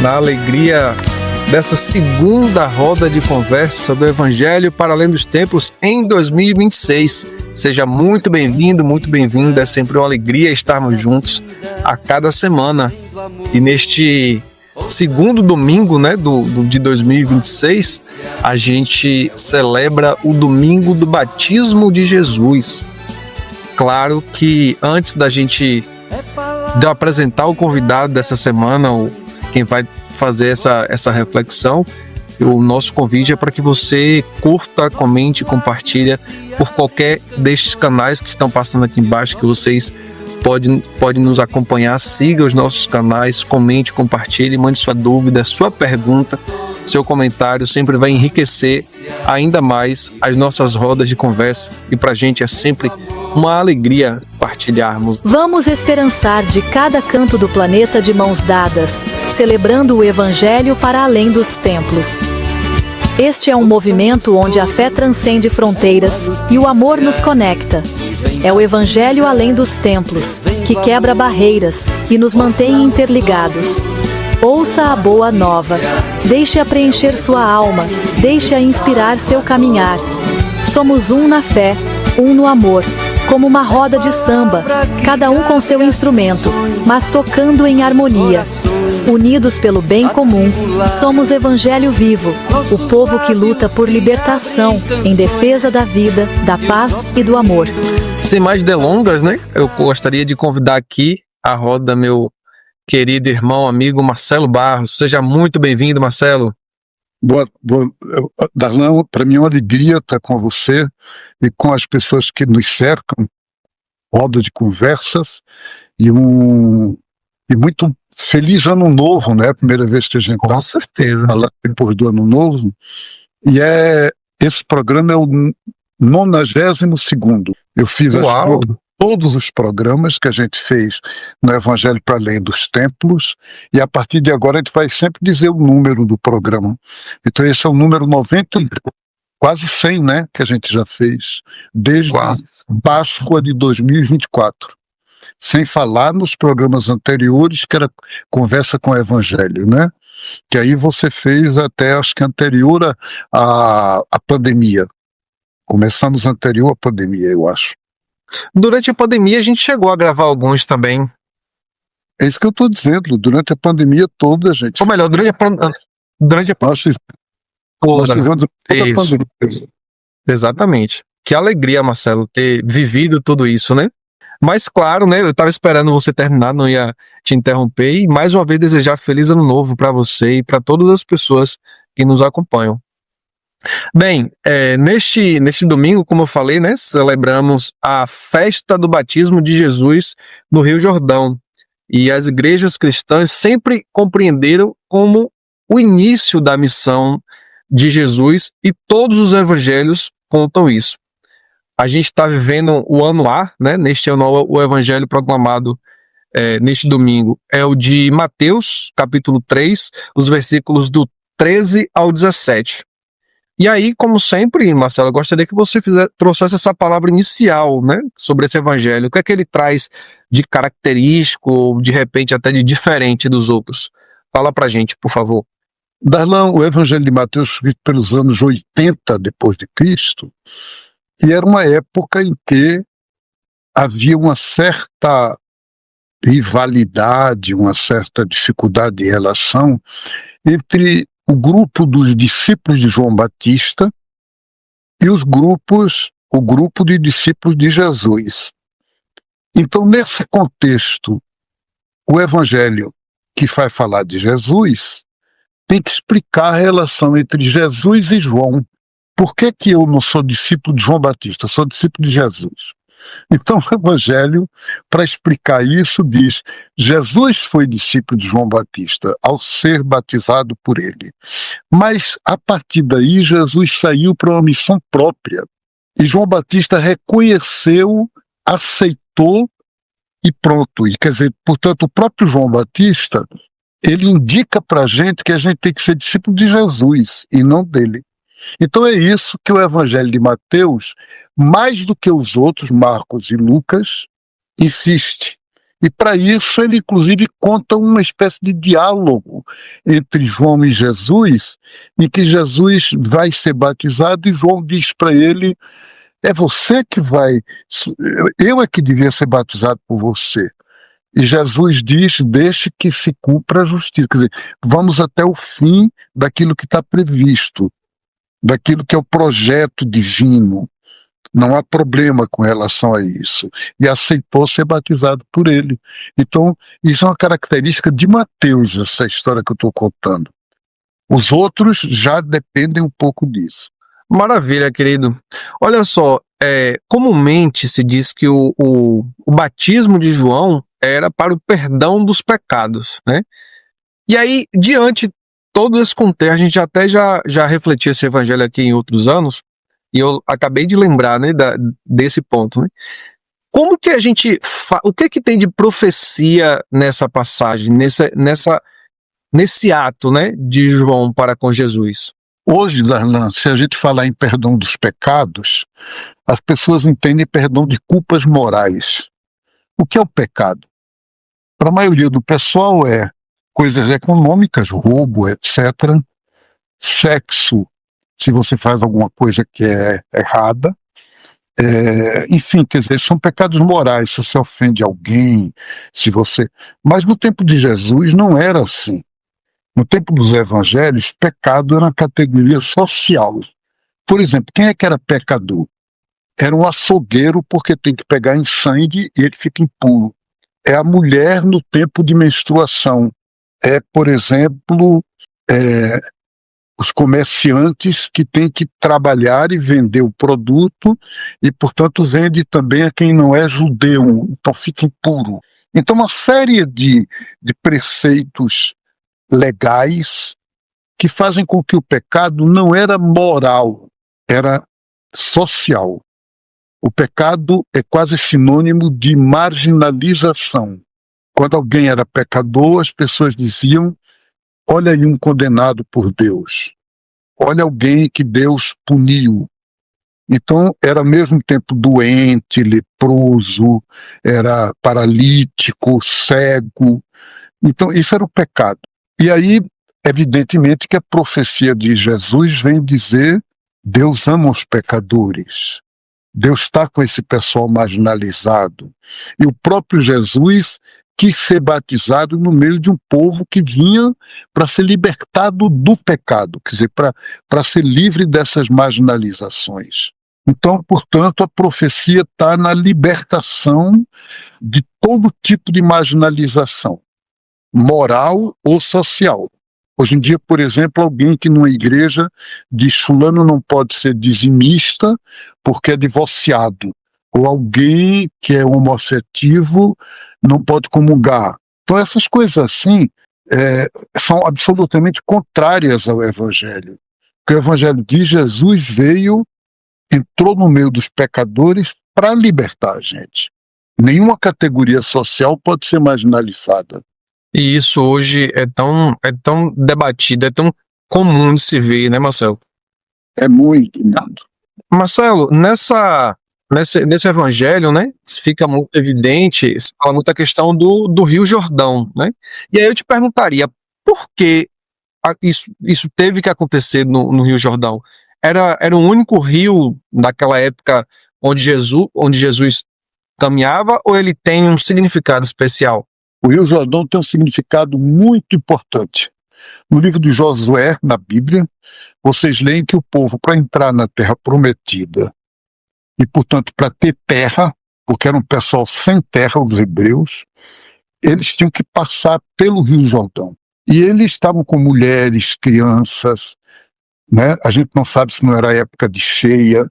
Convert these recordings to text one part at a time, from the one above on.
na alegria dessa segunda roda de conversa do Evangelho para Além dos Tempos em 2026. Seja muito bem-vindo, muito bem-vinda. É sempre uma alegria estarmos juntos a cada semana. E neste segundo domingo, de 2026, a gente celebra o domingo do batismo de Jesus. Claro que antes de eu apresentar o convidado dessa semana, quem vai fazer essa reflexão, o nosso convite é para que você curta, comente, compartilha por qualquer destes canais que estão passando aqui embaixo, que vocês podem nos acompanhar. Siga os nossos canais, comente, compartilhe, mande sua dúvida, sua pergunta. Seu comentário sempre vai enriquecer ainda mais as nossas rodas de conversa, e para a gente é sempre uma alegria partilharmos. Vamos esperançar de cada canto do planeta de mãos dadas, celebrando o Evangelho para além dos templos. Este é um movimento onde a fé transcende fronteiras e o amor nos conecta. É o Evangelho além dos templos, que quebra barreiras e nos mantém interligados. Ouça a boa nova. Deixe-a preencher sua alma, deixe-a inspirar seu caminhar. Somos um na fé, um no amor, como uma roda de samba, cada um com seu instrumento, mas tocando em harmonia. Unidos pelo bem comum, somos Evangelho vivo, o povo que luta por libertação, em defesa da vida, da paz e do amor. Sem mais delongas, eu gostaria de convidar aqui a roda meu querido irmão, amigo Marcelo Barros. Seja muito bem-vindo, Marcelo. Darlan, para mim é uma alegria estar com você e com as pessoas que nos cercam, roda de conversas, e muito feliz ano novo, a primeira vez que a gente com certeza fala depois do ano novo, e esse programa é o 92º. Eu fiz todos os programas que a gente fez no Evangelho para Além dos Templos, e a partir de agora a gente vai sempre dizer o número do programa. Então esse é o número 90, quase 100, que a gente já fez, desde Páscoa de 2024. Sem falar nos programas anteriores, que era Conversa com o Evangelho, que aí você fez até, acho que anterior à pandemia. Começamos anterior à pandemia, eu acho. Durante a pandemia a gente chegou a gravar alguns também. É isso que eu estou dizendo, durante a pandemia toda, gente. Ou melhor, durante a pandemia toda. Exatamente. Que alegria, Marcelo, ter vivido tudo isso, Mas claro, eu estava esperando você terminar, não ia te interromper, e mais uma vez desejar feliz ano novo para você e para todas as pessoas que nos acompanham. Bem, neste domingo, como eu falei, celebramos a festa do batismo de Jesus no Rio Jordão, e as igrejas cristãs sempre compreenderam como o início da missão de Jesus, e todos os evangelhos contam isso. A gente está vivendo o ano A, neste ano o evangelho proclamado neste domingo é o de Mateus, capítulo 3, os versículos do 13 ao 17. E aí, como sempre, Marcelo, eu gostaria que você trouxesse essa palavra inicial, sobre esse evangelho. O que é que ele traz de característico, ou de repente até de diferente dos outros? Fala pra gente, por favor. Darlan, o evangelho de Mateus foi escrito pelos anos 80 depois de Cristo, e era uma época em que havia uma certa rivalidade, uma certa dificuldade de relação entre o grupo dos discípulos de João Batista e o grupo de discípulos de Jesus. Então, nesse contexto, o evangelho que vai falar de Jesus tem que explicar a relação entre Jesus e João. Por que eu não sou discípulo de João Batista? Sou discípulo de Jesus. Então o Evangelho, para explicar isso, diz: Jesus foi discípulo de João Batista ao ser batizado por ele. Mas a partir daí Jesus saiu para uma missão própria. E João Batista reconheceu, aceitou e pronto. E, quer dizer, portanto, o próprio João Batista, ele indica para a gente que a gente tem que ser discípulo de Jesus e não dele. Então é isso que o Evangelho de Mateus, mais do que os outros, Marcos e Lucas, insiste. E para isso ele inclusive conta uma espécie de diálogo entre João e Jesus, em que Jesus vai ser batizado e João diz para ele: é você que vai, eu é que devia ser batizado por você. E Jesus diz: deixe que se cumpra a justiça. Quer dizer, vamos até o fim daquilo que está previsto, daquilo que é o projeto divino. Não há problema com relação a isso. E aceitou ser batizado por ele. Então, isso é uma característica de Mateus, essa história que eu estou contando. Os outros já dependem um pouco disso. Maravilha, querido. Olha só, comumente se diz que o batismo de João era para o perdão dos pecados, né? E aí, diante de todo esse contexto, a gente até já refletiu esse evangelho aqui em outros anos, e eu acabei de lembrar, né, desse ponto, né? Como que a gente o que tem de profecia nessa passagem, nesse ato, né, de João para com Jesus? Hoje, Darlan, se a gente falar em perdão dos pecados, as pessoas entendem perdão de culpas morais. O que é o pecado? Para a maioria do pessoal é coisas econômicas, roubo, etc. Sexo, se você faz alguma coisa que é errada. Enfim, quer dizer, são pecados morais, se você ofende alguém, se você... Mas no tempo de Jesus não era assim. No tempo dos evangelhos, pecado era uma categoria social. Por exemplo, quem é que era pecador? Era um açougueiro, porque tem que pegar em sangue e ele fica impuro. É a mulher no tempo de menstruação. É, por exemplo, os comerciantes que têm que trabalhar e vender o produto e, portanto, vende também a quem não é judeu, então fica impuro. Então, uma série de preceitos legais que fazem com que o pecado não era moral, era social. O pecado é quase sinônimo de marginalização. Quando alguém era pecador, as pessoas diziam: olha aí um condenado por Deus. Olha alguém que Deus puniu. Então, era ao mesmo tempo doente, leproso, era paralítico, cego. Então, isso era o pecado. E aí, evidentemente que a profecia de Jesus vem dizer: Deus ama os pecadores. Deus está com esse pessoal marginalizado. E o próprio Jesus quis ser batizado no meio de um povo que vinha para ser libertado do pecado, quer dizer, para ser livre dessas marginalizações. Então, portanto, a profecia está na libertação de todo tipo de marginalização, moral ou social. Hoje em dia, por exemplo, alguém que numa igreja diz: fulano não pode ser dizimista porque é divorciado, ou alguém que é homoafetivo não pode comungar. Então essas coisas assim são absolutamente contrárias ao Evangelho. Porque o Evangelho diz: Jesus veio, entrou no meio dos pecadores para libertar a gente. Nenhuma categoria social pode ser marginalizada. E isso hoje é tão debatido, é tão comum de se ver, né, Marcelo? É muito, Nando. Marcelo, nesse evangelho, né, fica muito evidente, se fala muito a questão do Rio Jordão, né? E aí eu te perguntaria, por que isso teve que acontecer no Rio Jordão? Era o único rio naquela época onde Jesus caminhava, ou ele tem um significado especial? O Rio Jordão tem um significado muito importante. No livro de Josué, na Bíblia, vocês leem que o povo, para entrar na Terra Prometida, e, portanto, para ter terra, porque era um pessoal sem terra, os hebreus, eles tinham que passar pelo Rio Jordão. E eles estavam com mulheres, crianças, né? A gente não sabe se não era época de cheia.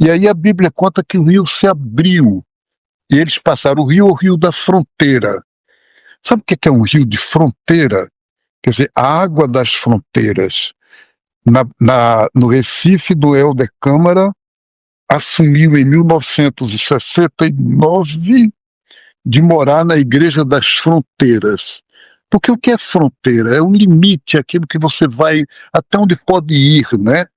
E aí a Bíblia conta que o rio se abriu, e eles passaram. O rio é o rio da fronteira. Sabe o que é um rio de fronteira? Quer dizer, a água das fronteiras. No Recife do Helder Câmara, assumiu em 1969 de morar na Igreja das Fronteiras. Porque o que é fronteira? É um limite, aquilo que você vai até onde pode ir, né?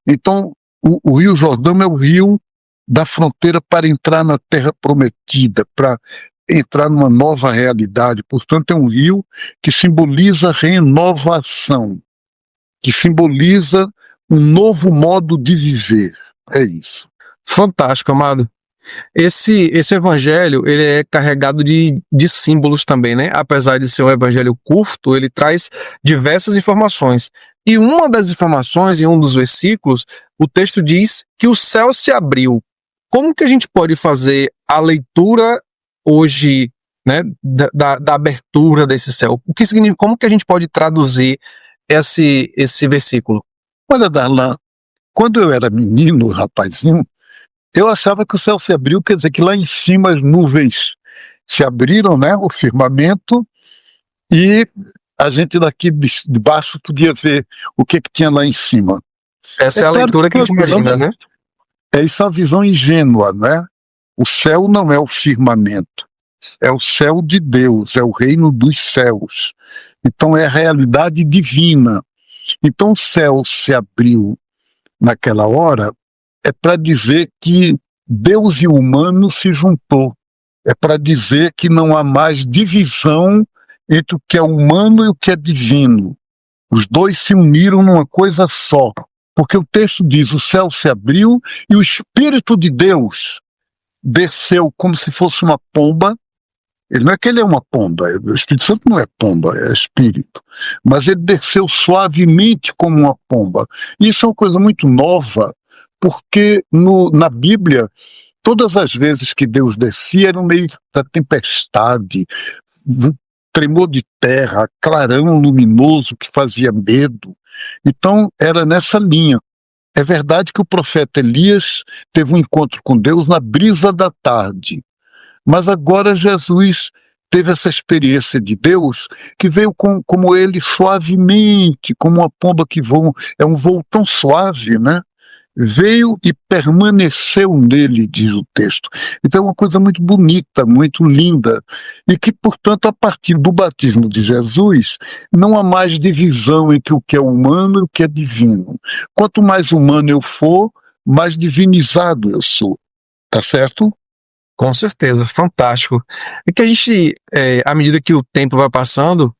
Então, o Rio Jordão é o rio da fronteira para entrar na Terra Prometida, para entrar numa nova realidade. Portanto, é um rio que simboliza renovação, que simboliza um novo modo de viver. É isso. Fantástico, amado. Esse evangelho, ele é carregado de símbolos também, né? Apesar de ser um evangelho curto, ele traz diversas informações. E uma das informações, em um dos versículos, o texto diz que o céu se abriu. Como que a gente pode fazer a leitura hoje, né, da abertura desse céu? O que significa, como que a gente pode traduzir esse versículo? Olha, Darlan, quando eu era menino, rapazinho, eu achava que o céu se abriu, quer dizer que lá em cima as nuvens se abriram, né, o firmamento, e a gente daqui de baixo podia ver o que tinha lá em cima. Essa é a claro leitura que a gente imagina, né? É essa visão ingênua, né? O céu não é o firmamento, é o céu de Deus, é o reino dos céus. Então é a realidade divina. Então o céu se abriu naquela hora é para dizer que Deus e o humano se juntou. É para dizer que não há mais divisão entre o que é humano e o que é divino. Os dois se uniram numa coisa só. Porque o texto diz, o céu se abriu e o Espírito de Deus desceu como se fosse uma pomba. Ele não é que ele é uma pomba, o Espírito Santo não é pomba, é Espírito. Mas ele desceu suavemente como uma pomba. E isso é uma coisa muito nova, porque na Bíblia, todas as vezes que Deus descia era no meio da tempestade, tremor de terra, clarão luminoso que fazia medo. Então era nessa linha. É verdade que o profeta Elias teve um encontro com Deus na brisa da tarde, mas agora Jesus teve essa experiência de Deus que veio como ele suavemente, como uma pomba que voa, é um voo tão suave, né? Veio e permaneceu nele, diz o texto. Então é uma coisa muito bonita, muito linda, e que, portanto, a partir do batismo de Jesus, não há mais divisão entre o que é humano e o que é divino. Quanto mais humano eu for, mais divinizado eu sou. Tá certo? Com certeza, fantástico. É que a gente, à medida que o tempo vai passando,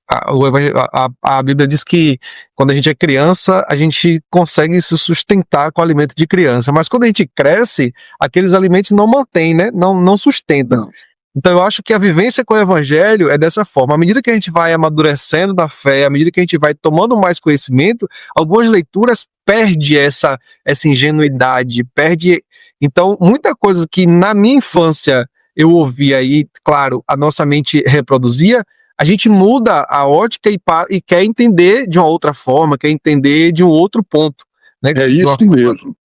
a Bíblia diz que quando a gente é criança, a gente consegue se sustentar com alimento de criança, mas quando a gente cresce, aqueles alimentos não mantêm, né? Não sustentam. Não. Então eu acho que a vivência com o Evangelho é dessa forma. À medida que a gente vai amadurecendo da fé, à medida que a gente vai tomando mais conhecimento, algumas leituras perdem essa ingenuidade, perde. Então, muita coisa que na minha infância eu ouvia e, claro, a nossa mente reproduzia, a gente muda a ótica e quer entender de uma outra forma, quer entender de um outro ponto. Né? É isso mesmo.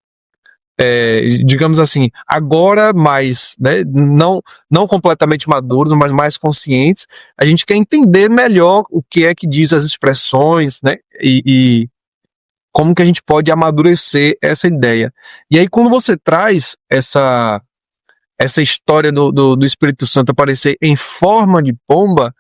Digamos assim, agora mais, né, não completamente maduros, mas mais conscientes, a gente quer entender melhor o que é que diz as expressões, né, e como que a gente pode amadurecer essa ideia. E aí quando você traz essa história do Espírito Santo aparecer em forma de pomba,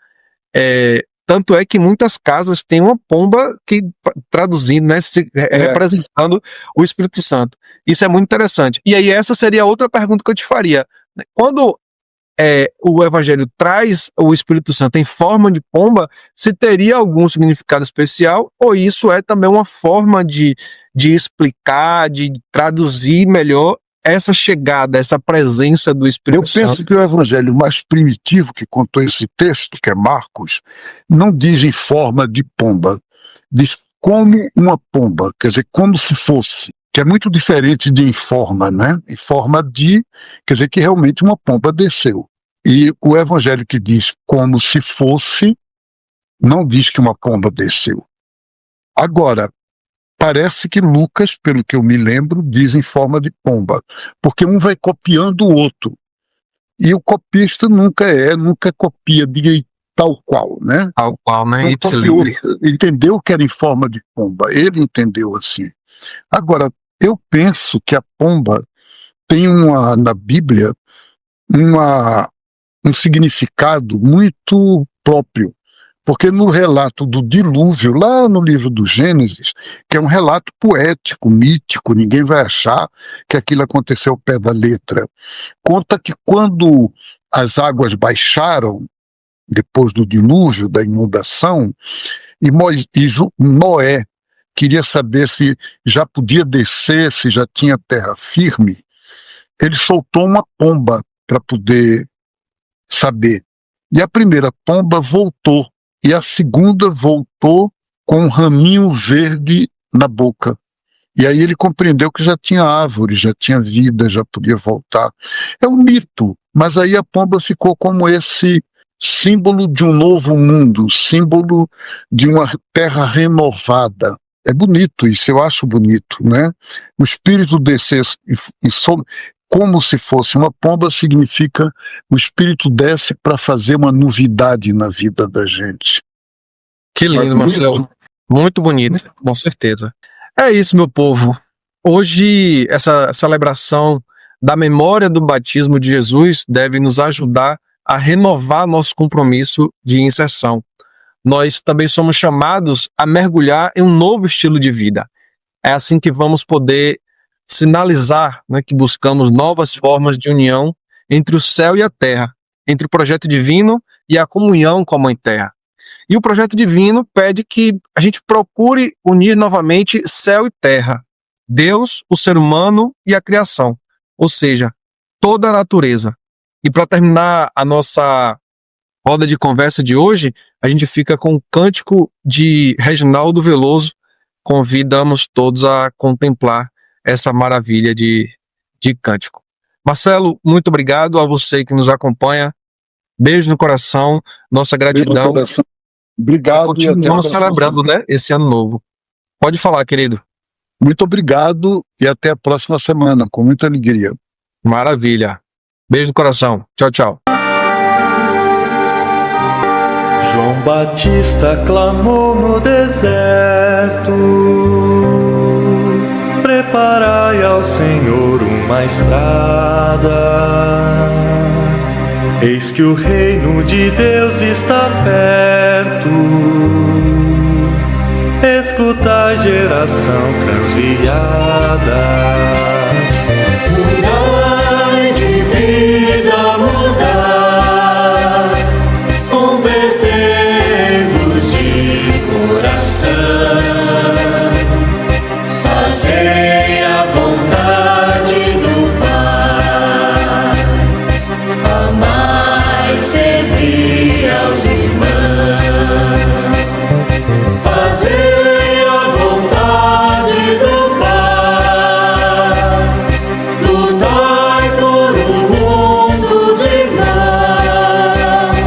tanto é que muitas casas têm uma pomba que, traduzindo, né, representando o Espírito Santo. Isso é muito interessante. E aí essa seria outra pergunta que eu te faria. Quando o Evangelho traz o Espírito Santo em forma de pomba, se teria algum significado especial, ou isso é também uma forma de explicar, de traduzir melhor essa chegada, essa presença do Espírito Santo? Eu penso que o evangelho mais primitivo que contou esse texto, que é Marcos, não diz em forma de pomba, diz como uma pomba, quer dizer, como se fosse, que é muito diferente de em forma, né? Em forma de, quer dizer que realmente uma pomba desceu. E o evangelho que diz como se fosse, não diz que uma pomba desceu. Agora, parece que Lucas, pelo que eu me lembro, diz em forma de pomba, porque um vai copiando o outro. E o copista nunca copia de tal qual, né? Tal qual, né? Entendeu que era em forma de pomba, ele entendeu assim. Agora, eu penso que a pomba tem na Bíblia um significado muito próprio. Porque no relato do dilúvio, lá no livro do Gênesis, que é um relato poético, mítico, ninguém vai achar que aquilo aconteceu ao pé da letra, conta que quando as águas baixaram, depois do dilúvio, da inundação, e Noé queria saber se já podia descer, se já tinha terra firme. Ele soltou uma pomba para poder saber. E a primeira pomba voltou, e a segunda voltou com um raminho verde na boca. E aí ele compreendeu que já tinha árvore, já tinha vida, já podia voltar. É um mito, mas aí a pomba ficou como esse símbolo de um novo mundo, símbolo de uma terra renovada. É bonito isso, eu acho bonito, né? O espírito descer como se fosse uma pomba significa o espírito desce para fazer uma novidade na vida da gente. Que lindo, Marcelo. Muito bonito, com certeza. É isso, meu povo. Hoje, essa celebração da memória do batismo de Jesus deve nos ajudar a renovar nosso compromisso de inserção. Nós também somos chamados a mergulhar em um novo estilo de vida. É assim que vamos poder sinalizar, né, que buscamos novas formas de união entre o céu e a terra, entre o projeto divino e a comunhão com a Mãe Terra. E o projeto divino pede que a gente procure unir novamente céu e terra, Deus, o ser humano e a criação, ou seja, toda a natureza. E para terminar a nossa roda de conversa de hoje, a gente fica com o cântico de Reginaldo Veloso. Convidamos todos a contemplar essa maravilha de cântico. Marcelo, muito obrigado a você que nos acompanha. Beijo no coração, nossa gratidão. Obrigado. Continuamos celebrando, né, esse ano novo. Pode falar, querido. Muito obrigado e até a próxima semana, com muita alegria. Maravilha. Beijo no coração. Tchau, tchau. João Batista clamou no deserto: preparai ao Senhor uma estrada. Eis que o reino de Deus está perto. Escutai, geração transviada. Mudai de vida, mudar, convertei-vos de coração, fazei a vontade do Pai, amai e servi aos irmãos, fazei a vontade do Pai, lutai por um mundo de irmãos,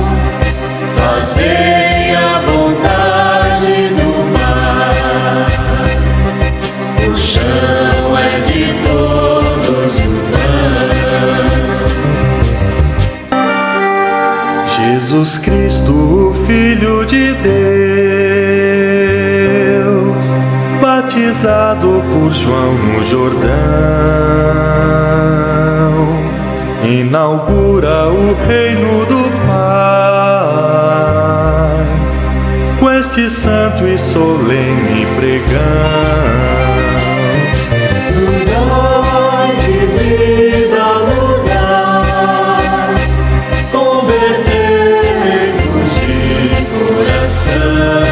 fazei a vontade do Pai. O chão é de todos humanos. Jesus Cristo, o Filho de Deus, batizado por João no Jordão, inaugura o reino do Pai, com este santo e solene pregão. Mudai de vida, mudar, convertei-vos de coração,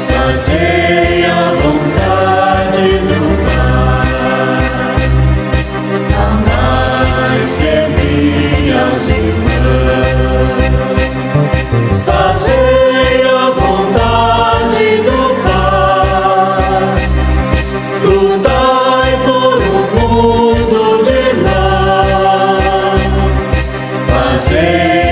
fazei a vontade do Pai, amai e servi aos irmãos, fazei a vontade do Pai, lutai por um mundo de irmãos, fazei